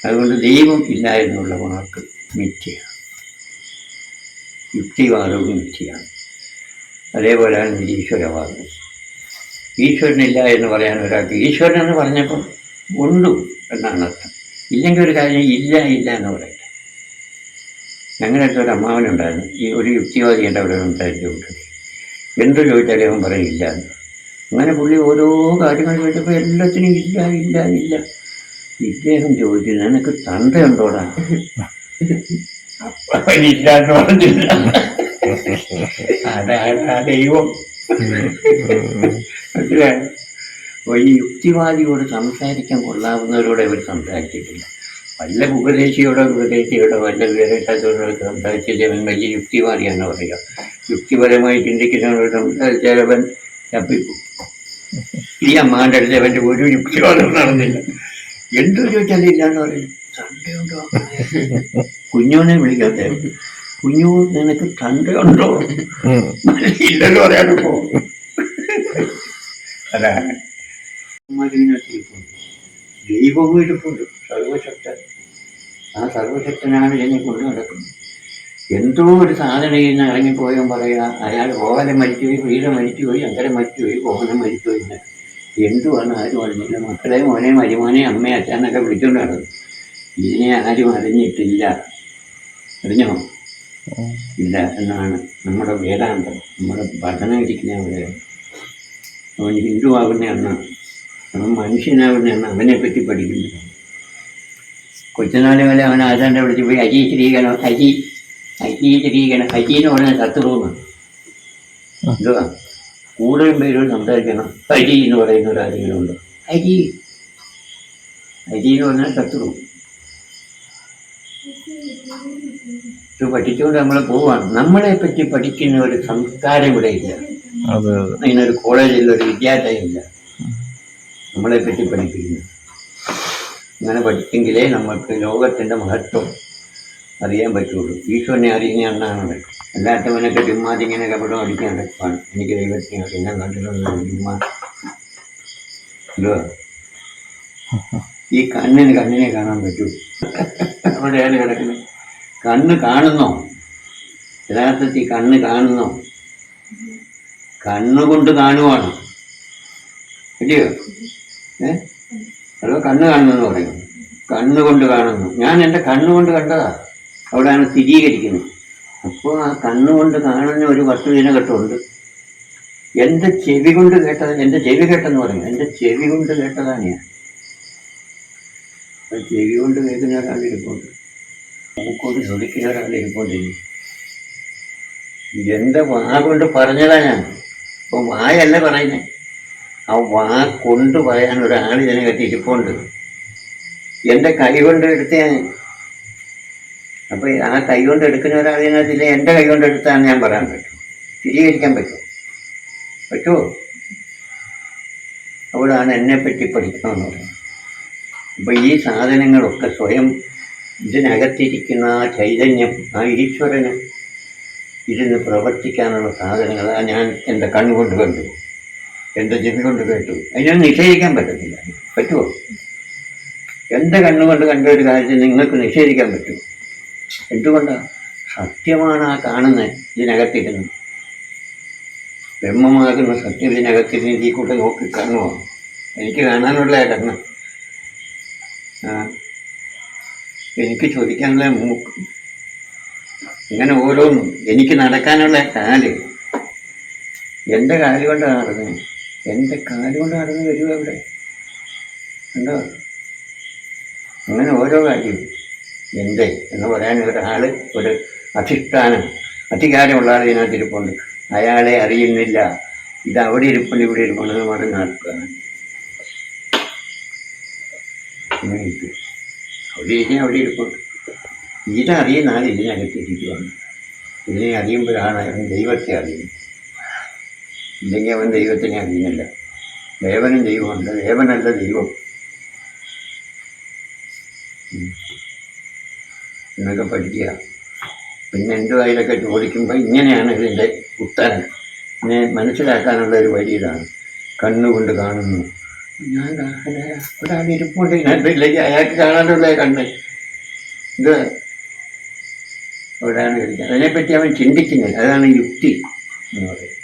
അതുകൊണ്ട് ദൈവം ഇല്ല എന്നുള്ള വാക്ക് മിഥ്യയാണ്, യുക്തിവാദവും മിഥ്യയാണ്. അതേപോലെയാണ് നിരീശ്വരവാദം. ഈശ്വരനില്ല എന്ന് പറയാൻ ഒരാൾക്ക് ഈശ്വരൻ എന്ന് പറഞ്ഞപ്പോൾ ഉണ്ടു എന്നാണ് അർത്ഥം. ഇല്ലെങ്കിൽ ഒരു കാര്യം ഇല്ല ഇല്ല എന്ന് പറയില്ല. ഞങ്ങളുടെ അടുത്ത് ഒരു അമ്മാവനുണ്ടായിരുന്നു, ഈ ഒരു യുക്തിവാദി എൻ്റെ അവിടെ സംസാരിച്ചുകൊണ്ടത്. എന്ത് ചോദിച്ചാലും അവൻ പറയില്ല എന്ന്. അങ്ങനെ പുള്ളി ഓരോ കാര്യങ്ങൾ ചോദിച്ചപ്പോൾ എല്ലാത്തിനും ഇല്ല ഇല്ല ഇല്ല. ഇദ്ദേഹം ചോദിച്ചു, നിനക്ക് തന്തയുണ്ടോടാ? അവനില്ല എന്ന് പറഞ്ഞില്ല. അതാണ് ദൈവം. മനസ്സിലായോ? അപ്പോൾ ഈ യുക്തിവാദിയോട് സംസാരിക്കാൻ കൊള്ളാവുന്നവരോട് അവർ സംസാരിച്ചിട്ടില്ല. വല്ല ഉപദേശിയോടോ വല്ല വിവരമില്ലാത്തവരോട് സംസാരിച്ചില്ലവൻ വലിയ യുക്തിവാദിയാണെന്ന് പറയുക. യുക്തിപരമായി ചിന്തിക്കുന്നവരോട് സംസാരിച്ചാലവൻ തപ്പിപ്പോകും. ഈ അമ്മാൻ്റെ അടുത്ത് അവൻ്റെ ഒരു യുക്തിവാദം നടന്നില്ല. എന്തു ചോദിച്ചാലും ഇല്ലാന്ന് പറയും. തണ്ടയുണ്ടോ? കുഞ്ഞോനെ വിളിക്കാത്ത കുഞ്ഞു, നിനക്ക് തണ്ടയുണ്ടോ? ഇല്ലെന്ന് പറയാൻ പോകും. അതാണ് ദൈവവും ഇരിപ്പുണ്ട്, സർവശക്തൻ. ആ സർവശക്തനാണ് ഇതിനെ കൊണ്ട് നടക്കുന്നത്. എന്തോ ഒരു സാധനയിൽ നിന്ന് ഇറങ്ങിപ്പോയോ പറയുക, അയാൾ ഓവനെ മരിച്ചുപോയി, വീട് മരിച്ചുപോയി, അങ്ങനെ മരിച്ചുപോയി, ഓവനെ മരിച്ചുപോയി. എന്തുവാണ് ആരും അറിഞ്ഞില്ല. മക്കളെ, മോനെ, മരുമോനെ, അമ്മയെ, അച്ഛനൊക്കെ വിളിച്ചുകൊണ്ട് നടന്നു. ഇതിനെ ആരും അറിഞ്ഞിട്ടില്ല. അറിഞ്ഞോ? ഇല്ല എന്നാണ് നമ്മുടെ വേദാന്തം, നമ്മുടെ പഠനം ഇരിക്കുന്ന അവിടെയാണ്. അവൻ ഹിന്ദു ആകുന്ന അന്നാണ്, അവൻ മനുഷ്യനാകുന്ന അന്ന് അവനെപ്പറ്റി പഠിക്കുന്നത്. കൊച്ചുനാളെ വരെ അവൻ ആചാന്റെ വിളിച്ച് പോയി അജി ശ്രീകണം, അജി ശ്രീകണം, അജി എന്ന് പറഞ്ഞാൽ ശത്രുവെന്ന്. എന്തുവാ? കൂടുതലും പേരോട് സംസാരിക്കണം അജി എന്ന് പറയുന്ന ഒരാരെങ്കിലും ഉണ്ട്. അജി എന്ന് പറഞ്ഞാൽ ശത്രു. ഇത് പഠിച്ചുകൊണ്ട് നമ്മൾ പോവാണ്. നമ്മളെ പറ്റി പഠിക്കുന്ന ഒരു സംസ്കാരം ഇവിടെ ഇല്ല. അതിനൊരു കോളേജിൽ ഒരു വിദ്യാലയം ഇല്ല നമ്മളെ പറ്റി പഠിപ്പിക്കുന്നു. അങ്ങനെ പഠിച്ചെങ്കിലേ നമ്മൾക്ക് ലോകത്തിൻ്റെ മഹത്വം അറിയാൻ പറ്റുള്ളൂ. ഈശ്വരനെ അറിയുന്ന അന്നാണ്. അല്ലാത്തവനൊക്കെ ചുമ്മാതിങ്ങനെ കപടം അടിക്കാൻ പറ്റുവാണ്. എനിക്ക് ദൈവത്തിനെ അറിയാം, ഞാൻ കണ്ടിട്ടുണ്ട് ചുമ്മാ. എന്തുവാ? ഈ കണ്ണിനെ കാണാൻ പറ്റൂ? അവിടെയാണ് കിടക്കുന്നത്. കണ്ണ് കാണുന്നോ? യഥാർത്ഥത്തിൽ കണ്ണ് കാണുന്നോ? കണ്ണുകൊണ്ട് കാണുവാണ്, ഇല്ലയോ? അതോ കണ്ണ് കാണുന്നെന്ന് പറയും. കണ്ണുകൊണ്ട് കാണുന്നു. ഞാൻ എൻ്റെ കണ്ണുകൊണ്ട് കണ്ടതാ. അവിടെയാണ് സ്ഥിരീകരിക്കുന്നത്. അപ്പോൾ ആ കണ്ണുകൊണ്ട് കാണുന്ന ഒരു വസ്തുവിനകത്തുണ്ട്. എൻ്റെ ചെവി കൊണ്ട് കേട്ടത്, എൻ്റെ ചെവി കേട്ടെന്ന് പറയും. എൻ്റെ ചെവി കൊണ്ട് കേട്ടതാണ് ഞാൻ. ചെവി കൊണ്ട് കേൾക്കുന്ന ഒരാളിരിപ്പുണ്ട്, മൂക്കോട്ട് ശ്രദ്ധിക്കുന്ന ഒരാളിരിപ്പുണ്ടില്ല. എൻ്റെ വാ കൊണ്ട് പറഞ്ഞതാ ഞാൻ. അപ്പം വായല്ല പറയുന്നത്, ആ വാ കൊണ്ട് പറയാൻ ഒരാൾ ഇതിനകത്ത് ഇരിപ്പുണ്ട്. എൻ്റെ കൈ കൊണ്ട് എടുത്തേ. അപ്പോൾ ആ കൈ കൊണ്ട് എടുക്കുന്ന ഒരാളിനകത്തില്ല, എൻ്റെ കൈ കൊണ്ട് എടുത്താന്ന് ഞാൻ പറയാൻ പറ്റും, സ്ഥിരീകരിക്കാൻ പറ്റുമോ? അവിടാണ് എന്നെപ്പറ്റി പഠിക്കണമെന്ന് പറയുന്നത്. അപ്പോൾ ഈ സാധനങ്ങളൊക്കെ സ്വയം ഇതിനകത്തിരിക്കുന്ന ആ ചൈതന്യം, ആ ഈശ്വരന് ഇരുന്ന് പ്രവർത്തിക്കാനുള്ള സാധനങ്ങളാണ് ഞാൻ എൻ്റെ കണ്ണുകൊണ്ട് കണ്ടു, എൻ്റെ ചെവി കൊണ്ട് കേട്ടു. അതിനൊന്നും നിഷേധിക്കാൻ പറ്റത്തില്ല. പറ്റുമോ? എൻ്റെ കണ്ണുകൊണ്ട് കണ്ട ഒരു കാര്യത്തിൽ നിങ്ങൾക്ക് നിഷേധിക്കാൻ പറ്റുമോ? എന്തുകൊണ്ടാണ്? സത്യമാണ് ആ കാണുന്നത് ഇതിനകത്തിരുന്ന്. ബ്രഹ്മമാകുന്ന സത്യം ഇതിനകത്തിരുന്ന് ഇതിൽ കൂടെ നോക്കി കാണുമോ? എനിക്ക് കാണാനുള്ള കണ്ണ്, എനിക്ക് ചോദിക്കാനുള്ള മൂക്ക്, ഇങ്ങനെ ഓരോന്നും. എനിക്ക് നടക്കാനുള്ള കാല്, എൻ്റെ കാലുകൊണ്ട് നടന്നത്, എൻ്റെ കാലുകൊണ്ട് നടന്ന് വരുമോ അവിടെ? ഉണ്ടോ? അങ്ങനെ ഓരോ കാര്യവും എൻ്റെ എന്ന് പറയാൻ ഒരാൾ, ഒരു അധിഷ്ഠാനം, അധികാരമുള്ള ആൾ ഇതിനകത്തിരിപ്പുണ്ട്. അയാളെ അറിയുന്നില്ല. ഇത് അവിടെ ഇരിപ്പുണ്ട്, ഇവിടെ ഇരിപ്പുണ്ടെന്ന് പറഞ്ഞ് നടക്കുകയാണ്. അവിടെ ഇരിക്കാൻ അവിടെ ഇരിപ്പുണ്ട്. ഇതറിയുന്ന ആൾ ഇതിനകത്തിരിക്കുകയാണ്. ഇതിനെ അറിയുമ്പോഴാണ് അവൻ ദൈവത്തെ അറിയുന്നത്. ഇല്ലെങ്കിൽ അവൻ ദൈവത്തിനെ അറിയുന്നില്ല. ദേവനും ദൈവമുണ്ട്, ദേവനല്ല ദൈവം എന്നൊക്കെ പഠിക്കുക. പിന്നെ എന്തും അതിലൊക്കെ ചോദിക്കുമ്പോൾ ഇങ്ങനെയാണ് ഇതിൻ്റെ ഉത്തരം. ഇതിനെ മനസ്സിലാക്കാനുള്ള ഒരു വഴി ഇതാണ്. കണ്ണുകൊണ്ട് കാണുന്നു, ഞാൻ ഒരാൾ ഇരിപ്പുണ്ട് ഇതിനകത്തില്ലെങ്കിൽ അയാൾക്ക് കാണാനുള്ളേ കണ്ണ് ഇത് എവിടെയാണ് കളിക്കുക അതിനെപ്പറ്റി അവൻ ചിന്തിക്കുന്നില്ല. അതാണ് യുക്തി എന്ന് പറയുന്നത്.